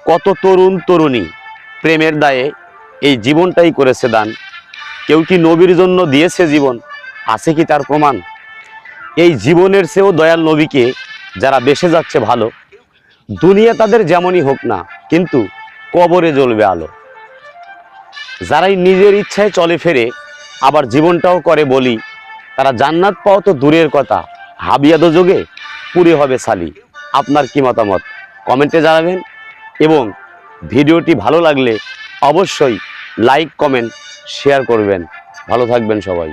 কত তরুণ তরুণী প্রেমের দায়ে এই জীবনটাই করেছে দান। কেউ কি নবীর জন্য দিয়েছে জীবন? আছে কি তার প্রমাণ? এই জীবনের চেয়েও দয়াল নবীকে যারা বেসে যাচ্ছে ভালো, দুনিয়া তাদের যেমনই হোক না, কিন্তু কবরে জ্বলবে আলো। যারাই নিজের ইচ্ছায় চলে ফেরে আবার জীবনটাও করে বলি, তারা জান্নাত পাওয়া তো দূরের কথা, হাবিয়াদ যোগে পুরে হবে সালি। আপনার কি মতামত কমেন্টে জানাবেন, এবং ভিডিওটি ভালো লাগলে অবশ্যই লাইক কমেন্ট শেয়ার করবেন। ভালো থাকবেন সবাই।